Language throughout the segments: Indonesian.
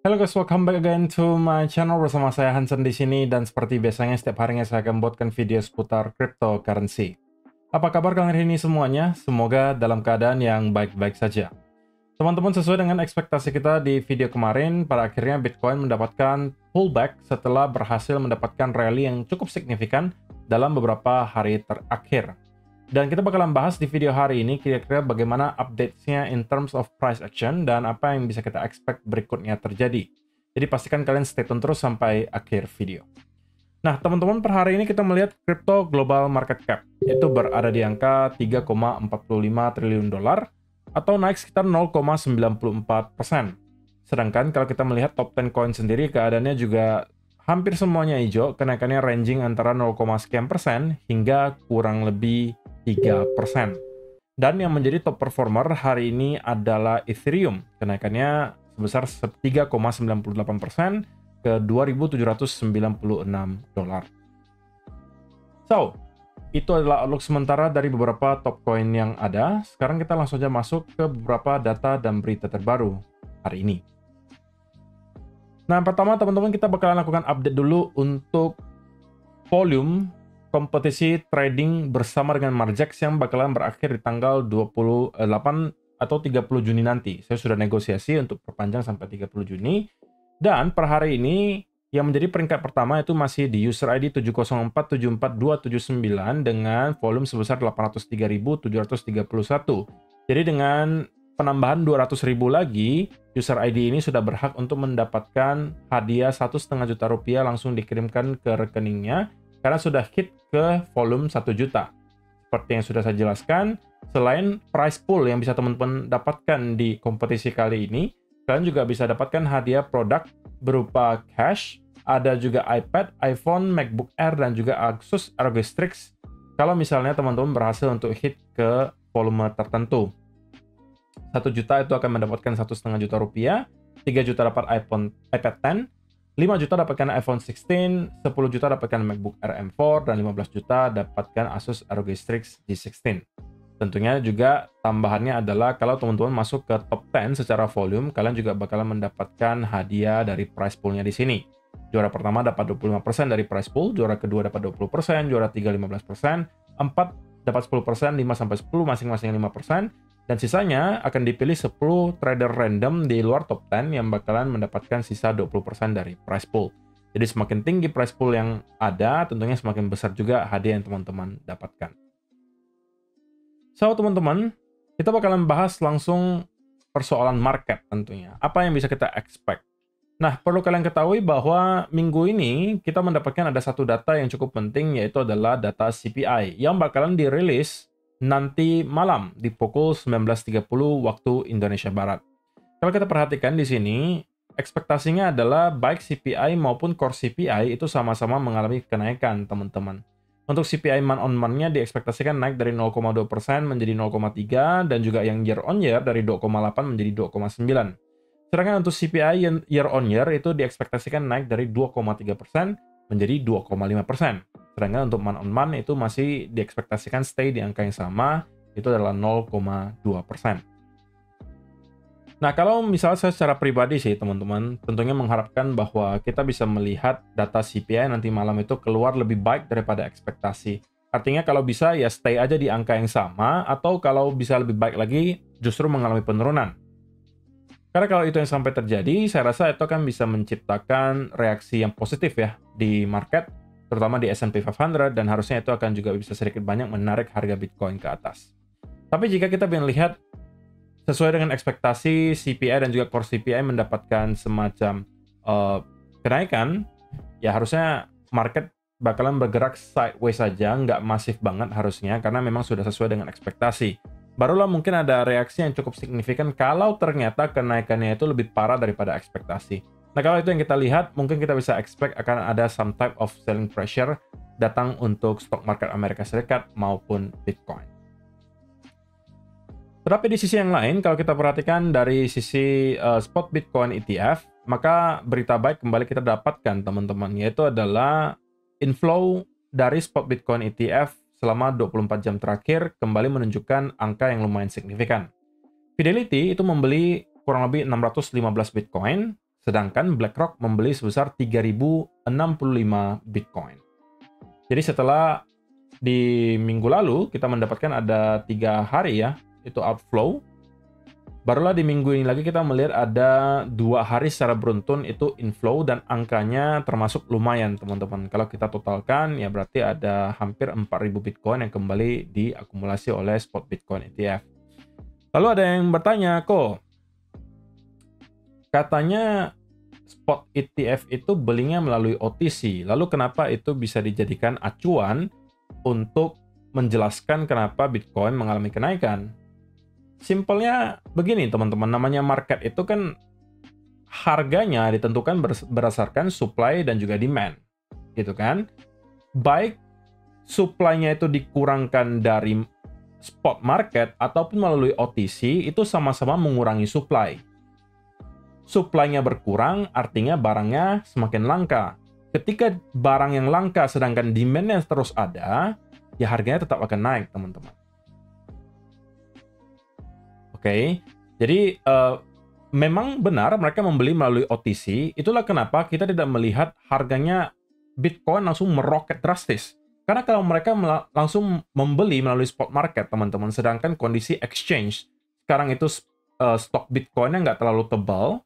Halo guys, welcome back again to my channel bersama saya Hansen di sini dan seperti biasanya setiap harinya saya akan buatkan video seputar cryptocurrency. Apa kabar kalian hari ini semuanya? Semoga dalam keadaan yang baik-baik saja. Teman-teman, sesuai dengan ekspektasi kita di video kemarin, pada akhirnya Bitcoin mendapatkan pullback setelah berhasil mendapatkan rally yang cukup signifikan dalam beberapa hari terakhir. Dan kita bakalan bahas di video hari ini kira-kira bagaimana update-nya in terms of price action dan apa yang bisa kita expect berikutnya terjadi. Jadi pastikan kalian stay tune terus sampai akhir video. Nah, teman-teman, per hari ini kita melihat crypto global market cap itu berada di angka 3,45 triliun dolar atau naik sekitar 0,94%. Sedangkan kalau kita melihat top 10 coin sendiri keadaannya juga hampir semuanya hijau, kenaikannya ranging antara 0, sekian persen hingga kurang lebih 3%. Dan yang menjadi top performer hari ini adalah Ethereum. Kenaikannya sebesar 3,98% ke 2.796 dolar. So, itu adalah outlook sementara dari beberapa top coin yang ada. Sekarang kita langsung saja masuk ke beberapa data dan berita terbaru hari ini. Nah, pertama teman-teman kita bakalan lakukan update dulu untuk volume kompetisi trading bersama dengan Margex yang bakalan berakhir di tanggal 28 atau 30 Juni nanti. Saya sudah negosiasi untuk perpanjang sampai 30 Juni. Dan per hari ini yang menjadi peringkat pertama itu masih di user ID 704744279 dengan volume sebesar 803.731. Jadi dengan penambahan 200.000 lagi, user ID ini sudah berhak untuk mendapatkan hadiah 1,5 juta rupiah langsung dikirimkan ke rekeningnya karena sudah hit ke volume 1 juta. Seperti yang sudah saya jelaskan, selain prize pool yang bisa teman-teman dapatkan di kompetisi kali ini, kalian juga bisa dapatkan hadiah produk berupa cash, ada juga iPad, iPhone, MacBook Air, dan juga Asus ROG Strix kalau misalnya teman-teman berhasil untuk hit ke volume tertentu. 1 juta itu akan mendapatkan 1,5 juta rupiah, 3 juta dapat iPad 10, 5 juta dapatkan iPhone 16, 10 juta dapatkan MacBook Air M4, dan 15 juta dapatkan Asus ROG Strix G16. Tentunya juga tambahannya adalah kalau teman-teman masuk ke top 10 secara volume, kalian juga bakalan mendapatkan hadiah dari prize pool-nya di sini. Juara pertama dapat 25% dari prize pool, juara kedua dapat 20%, juara 3 15%, 4 dapat 10%, 5 sampai 10 masing-masing 5%. Dan sisanya akan dipilih 10 trader random di luar top 10 yang bakalan mendapatkan sisa 20% dari prize pool. Jadi semakin tinggi prize pool yang ada, tentunya semakin besar juga hadiah yang teman-teman dapatkan. So, teman-teman, kita bakalan bahas langsung persoalan market tentunya. Apa yang bisa kita expect? Nah, perlu kalian ketahui bahwa minggu ini kita mendapatkan ada satu data yang cukup penting, yaitu adalah data CPI yang bakalan dirilis nanti malam di pukul 19.30 waktu Indonesia Barat. Kalau kita perhatikan di sini, ekspektasinya adalah baik CPI maupun core CPI itu sama-sama mengalami kenaikan, teman-teman. Untuk CPI month-on-month-nya diekspektasikan naik dari 0,2% menjadi 0,3 dan juga yang year-on-year dari 2,8 menjadi 2,9. Sedangkan untuk CPI year-on-year itu diekspektasikan naik dari 2,3% menjadi 2,5%. Sedangkan untuk month-on-month itu masih diekspektasikan stay di angka yang sama, itu adalah 0,2%. Nah, kalau misalnya saya secara pribadi sih, teman-teman, tentunya mengharapkan bahwa kita bisa melihat data CPI nanti malam itu keluar lebih baik daripada ekspektasi. Artinya kalau bisa ya stay aja di angka yang sama, atau kalau bisa lebih baik lagi justru mengalami penurunan. Karena kalau itu yang sampai terjadi, saya rasa itu akan bisa menciptakan reaksi yang positif ya di market, terutama di S&P 500, dan harusnya itu akan juga bisa sedikit banyak menarik harga Bitcoin ke atas. Tapi jika kita melihat sesuai dengan ekspektasi CPI dan juga core CPI mendapatkan semacam kenaikan, ya harusnya market bakalan bergerak sideways saja, nggak masif banget harusnya, karena memang sudah sesuai dengan ekspektasi. Barulah mungkin ada reaksi yang cukup signifikan kalau ternyata kenaikannya itu lebih parah daripada ekspektasi. Nah, kalau itu yang kita lihat, mungkin kita bisa expect akan ada some type of selling pressure datang untuk stock market Amerika Serikat maupun Bitcoin. Tetapi di sisi yang lain, kalau kita perhatikan dari sisi spot Bitcoin ETF, maka berita baik kembali kita dapatkan, teman-teman, yaitu adalah inflow dari spot Bitcoin ETF selama 24 jam terakhir kembali menunjukkan angka yang lumayan signifikan. Fidelity itu membeli kurang lebih 615 Bitcoin, Sedangkan BlackRock membeli sebesar 3.065 Bitcoin. Jadi setelah di minggu lalu kita mendapatkan ada 3 hari ya, itu outflow. Barulah di minggu ini lagi kita melihat ada 2 hari secara beruntun itu inflow dan angkanya termasuk lumayan teman-teman. Kalau kita totalkan ya berarti ada hampir 4.000 Bitcoin yang kembali diakumulasi oleh spot Bitcoin ETF. Lalu ada yang bertanya, kok katanya spot ETF itu belinya melalui OTC, lalu kenapa itu bisa dijadikan acuan untuk menjelaskan kenapa Bitcoin mengalami kenaikan? Simpelnya begini teman-teman, namanya market itu kan harganya ditentukan berdasarkan supply dan juga demand, gitu kan? Baik supply-nya itu dikurangkan dari spot market ataupun melalui OTC, itu sama-sama mengurangi supply. Supply-nya berkurang, artinya barangnya semakin langka. Ketika barang yang langka sedangkan demand-nya terus ada, ya harganya tetap akan naik, teman-teman. Oke, jadi memang benar mereka membeli melalui OTC, itulah kenapa kita tidak melihat harganya Bitcoin langsung meroket drastis. Karena kalau mereka langsung membeli melalui spot market, teman-teman, sedangkan kondisi exchange, sekarang itu stok Bitcoin-nya nggak terlalu tebal,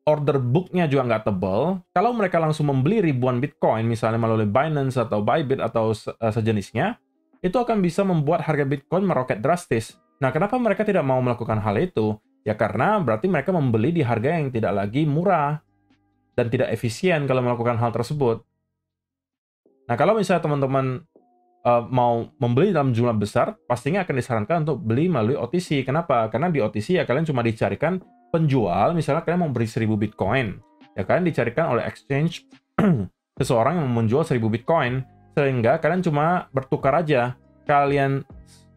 order book-nya juga nggak tebal, kalau mereka langsung membeli ribuan Bitcoin, misalnya melalui Binance atau Bybit atau sejenisnya, itu akan bisa membuat harga Bitcoin meroket drastis. Nah, kenapa mereka tidak mau melakukan hal itu? Ya karena berarti mereka membeli di harga yang tidak lagi murah dan tidak efisien kalau melakukan hal tersebut. Nah, kalau misalnya teman-teman mau membeli dalam jumlah besar, pastinya akan disarankan untuk beli melalui OTC. Kenapa? Karena di OTC ya kalian cuma dicarikan penjual, misalnya kalian mau beli 1.000 Bitcoin, ya kalian dicarikan oleh exchange seseorang yang menjual 1.000 Bitcoin, sehingga kalian cuma bertukar aja. Kalian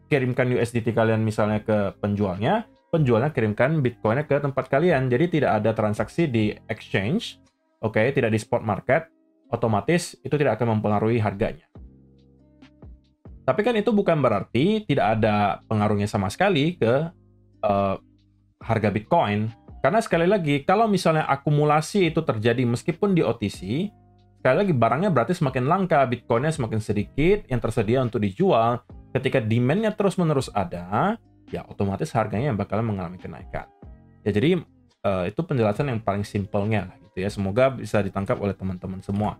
kirimkan USDT kalian misalnya ke penjualnya, penjualnya kirimkan Bitcoin-nya ke tempat kalian. Jadi tidak ada transaksi di exchange, oke, tidak di spot market, otomatis itu tidak akan mempengaruhi harganya. Tapi kan itu bukan berarti tidak ada pengaruhnya sama sekali ke harga Bitcoin. Karena sekali lagi, kalau misalnya akumulasi itu terjadi meskipun di OTC, sekali lagi barangnya berarti semakin langka, Bitcoin-nya semakin sedikit yang tersedia untuk dijual. Ketika demand-nya terus-menerus ada, ya otomatis harganya yang bakalan mengalami kenaikan. Ya jadi itu penjelasan yang paling simpelnya gitu ya. Semoga bisa ditangkap oleh teman-teman semua.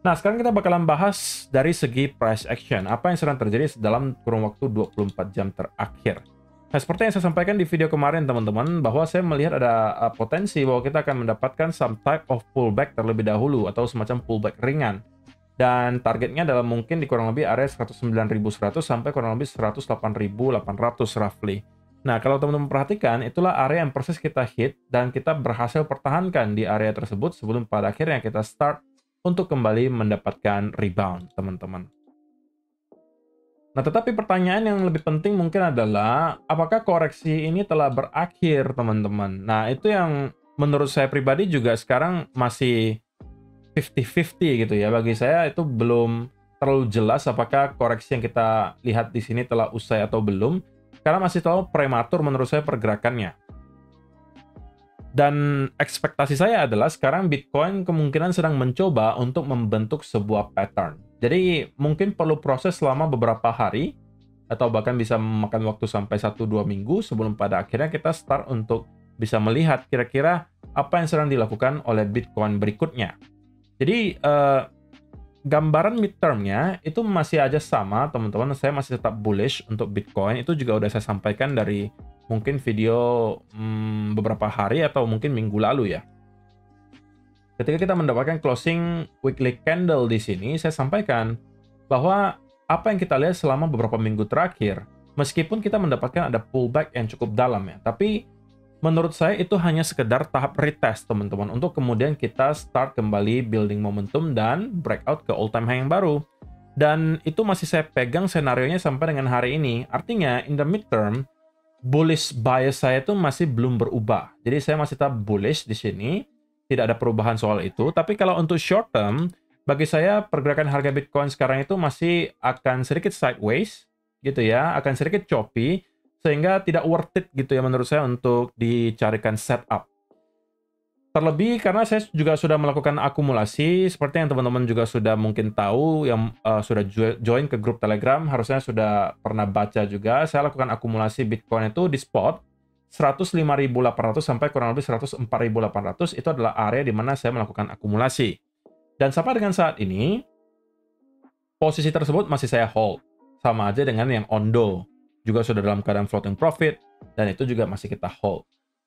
Nah, sekarang kita bakalan bahas dari segi price action. Apa yang sedang terjadi dalam kurun waktu 24 jam terakhir. Nah, seperti yang saya sampaikan di video kemarin teman-teman, bahwa saya melihat ada potensi bahwa kita akan mendapatkan some type of pullback terlebih dahulu atau semacam pullback ringan. Dan targetnya dalam mungkin di kurang lebih area 109.100 sampai kurang lebih 108.800 roughly. Nah, kalau teman-teman perhatikan, itulah area yang persis kita hit dan kita berhasil pertahankan di area tersebut sebelum pada akhirnya kita start untuk kembali mendapatkan rebound, teman-teman. Nah, tetapi pertanyaan yang lebih penting mungkin adalah, apakah koreksi ini telah berakhir, teman-teman? Nah, itu yang menurut saya pribadi juga sekarang masih 50-50 gitu ya. Bagi saya itu belum terlalu jelas apakah koreksi yang kita lihat di sini telah usai atau belum. Karena masih terlalu prematur menurut saya pergerakannya. Dan ekspektasi saya adalah sekarang Bitcoin kemungkinan sedang mencoba untuk membentuk sebuah pattern. Jadi mungkin perlu proses selama beberapa hari atau bahkan bisa memakan waktu sampai 1-2 minggu sebelum pada akhirnya kita start untuk bisa melihat kira-kira apa yang sedang dilakukan oleh Bitcoin berikutnya. Jadi gambaran midterm-nya itu masih aja sama, teman-teman. Saya masih tetap bullish untuk Bitcoin. Itu juga udah saya sampaikan dari mungkin video beberapa hari atau mungkin minggu lalu ya. Ketika kita mendapatkan closing weekly candle di sini, saya sampaikan bahwa apa yang kita lihat selama beberapa minggu terakhir, meskipun kita mendapatkan ada pullback yang cukup dalam ya, tapi menurut saya itu hanya sekedar tahap retest, teman-teman, untuk kemudian kita start kembali building momentum dan breakout ke all-time high yang baru. Dan itu masih saya pegang senarionya sampai dengan hari ini. Artinya, in the midterm, bullish bias saya itu masih belum berubah. Jadi saya masih tetap bullish di sini, tidak ada perubahan soal itu. Tapi kalau untuk short term, bagi saya pergerakan harga Bitcoin sekarang itu masih akan sedikit sideways, gitu ya, akan sedikit choppy, sehingga tidak worth it gitu ya menurut saya untuk dicarikan setup. Terlebih karena saya juga sudah melakukan akumulasi, seperti yang teman-teman juga sudah mungkin tahu, yang sudah join ke grup Telegram, harusnya sudah pernah baca juga, saya lakukan akumulasi Bitcoin itu di spot, 105.800 sampai kurang lebih 104.800, itu adalah area di mana saya melakukan akumulasi. Dan sampai dengan saat ini, posisi tersebut masih saya hold. Sama aja dengan yang Ondo, juga sudah dalam keadaan floating profit, dan itu juga masih kita hold.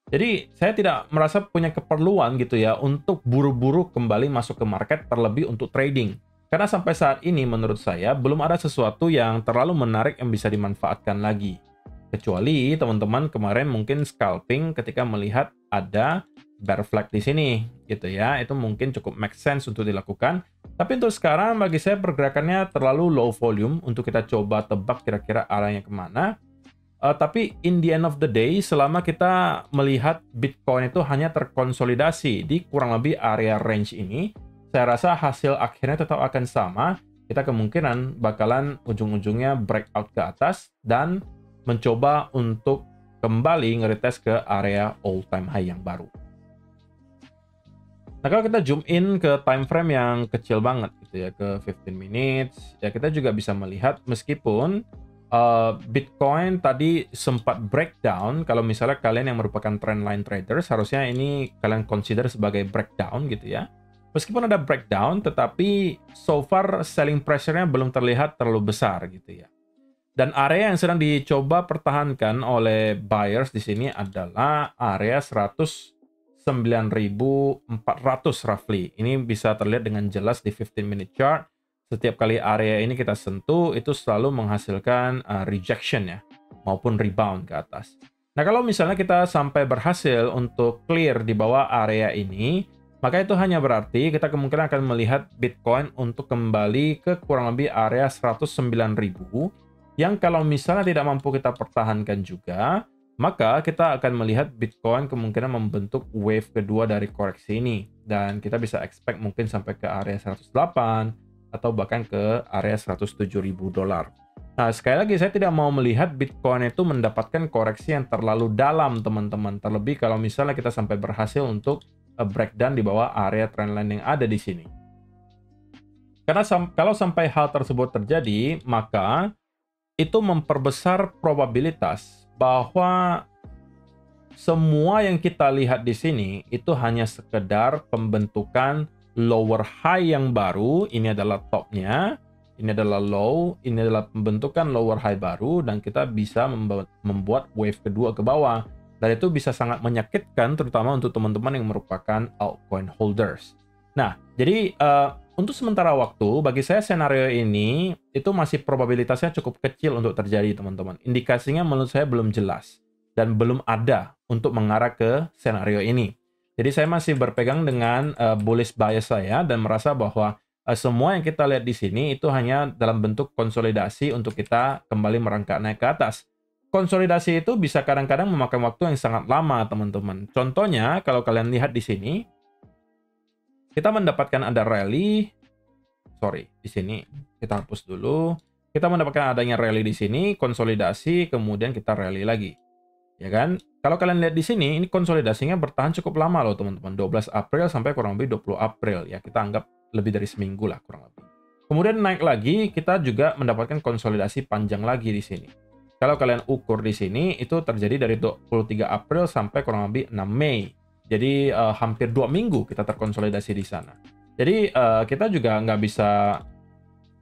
Jadi, saya tidak merasa punya keperluan gitu ya untuk buru-buru kembali masuk ke market terlebih untuk trading. Karena sampai saat ini menurut saya belum ada sesuatu yang terlalu menarik yang bisa dimanfaatkan lagi. Kecuali teman-teman kemarin mungkin scalping ketika melihat ada bear flag di sini gitu ya. Itu mungkin cukup make sense untuk dilakukan. Tapi untuk sekarang bagi saya pergerakannya terlalu low volume untuk kita coba tebak kira-kira arahnya kemana. Tapi in the end of the day, selama kita melihat Bitcoin itu hanya terkonsolidasi di kurang lebih area range ini, saya rasa hasil akhirnya tetap akan sama. Kita kemungkinan bakalan ujung-ujungnya breakout ke atas dan mencoba untuk kembali nge-retest ke area all-time high yang baru. Nah, kalau kita zoom in ke time frame yang kecil banget gitu ya, ke 15 minutes, ya kita juga bisa melihat meskipun Bitcoin tadi sempat breakdown. Kalau misalnya kalian yang merupakan trendline traders, harusnya ini kalian consider sebagai breakdown gitu ya. Meskipun ada breakdown, tetapi so far selling pressure-nya belum terlihat terlalu besar gitu ya. Dan area yang sedang dicoba pertahankan oleh buyers di sini adalah area 109.400 roughly. Ini bisa terlihat dengan jelas di 15 minute chart. Setiap kali area ini kita sentuh, itu selalu menghasilkan rejection ya, maupun rebound ke atas. Nah, kalau misalnya kita sampai berhasil untuk clear di bawah area ini, maka itu hanya berarti kita kemungkinan akan melihat Bitcoin untuk kembali ke kurang lebih area 109.000, yang kalau misalnya tidak mampu kita pertahankan juga, maka kita akan melihat Bitcoin kemungkinan membentuk wave kedua dari koreksi ini. Dan kita bisa expect mungkin sampai ke area 108, atau bahkan ke area 107.000 dolar. Nah, sekali lagi saya tidak mau melihat Bitcoin itu mendapatkan koreksi yang terlalu dalam, teman-teman. Terlebih kalau misalnya kita sampai berhasil untuk breakdown di bawah area trendline yang ada di sini. Karena kalau sampai hal tersebut terjadi, maka itu memperbesar probabilitas bahwa semua yang kita lihat di sini itu hanya sekedar pembentukan lower high yang baru. Ini adalah topnya, ini adalah low, ini adalah pembentukan lower high baru, dan kita bisa membuat wave kedua ke bawah. Dan itu bisa sangat menyakitkan, terutama untuk teman-teman yang merupakan altcoin holders. Nah, jadi untuk sementara waktu, bagi saya senario ini itu masih probabilitasnya cukup kecil untuk terjadi, teman-teman. Indikasinya menurut saya belum jelas dan belum ada untuk mengarah ke senario ini. Jadi saya masih berpegang dengan bullish bias saya dan merasa bahwa semua yang kita lihat di sini itu hanya dalam bentuk konsolidasi untuk kita kembali merangkak naik ke atas. Konsolidasi itu bisa kadang-kadang memakan waktu yang sangat lama, teman-teman. Contohnya, kalau kalian lihat di sini, kita mendapatkan ada rally. Sorry, di sini kita hapus dulu. Kita mendapatkan adanya rally di sini, konsolidasi, kemudian kita rally lagi. Ya kan? Kalau kalian lihat di sini, ini konsolidasinya bertahan cukup lama loh, teman-teman. 12 April sampai kurang lebih 20 April. Ya, kita anggap lebih dari seminggu lah, kurang lebih. Kemudian naik lagi, kita juga mendapatkan konsolidasi panjang lagi di sini. Kalau kalian ukur di sini, itu terjadi dari 23 April sampai kurang lebih 6 Mei. Jadi, hampir 2 minggu kita terkonsolidasi di sana. Jadi, kita juga nggak bisa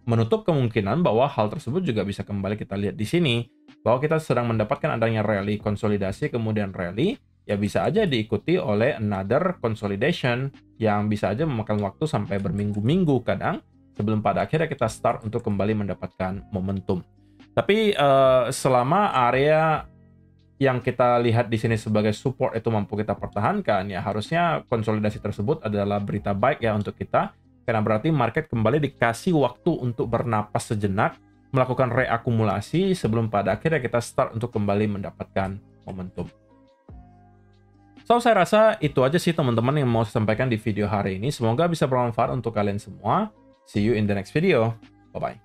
menutup kemungkinan bahwa hal tersebut juga bisa kembali kita lihat di sini, bahwa kita sedang mendapatkan adanya rally konsolidasi, kemudian rally, ya bisa aja diikuti oleh another consolidation yang bisa aja memakan waktu sampai berminggu-minggu kadang, sebelum pada akhirnya kita start untuk kembali mendapatkan momentum. Tapi selama area yang kita lihat di sini sebagai support itu mampu kita pertahankan, ya harusnya konsolidasi tersebut adalah berita baik ya untuk kita, karena berarti market kembali dikasih waktu untuk bernapas sejenak, melakukan reakumulasi sebelum pada akhirnya kita start untuk kembali mendapatkan momentum. So, saya rasa itu aja sih teman-teman yang mau saya sampaikan di video hari ini. Semoga bisa bermanfaat untuk kalian semua. See you in the next video. Bye-bye.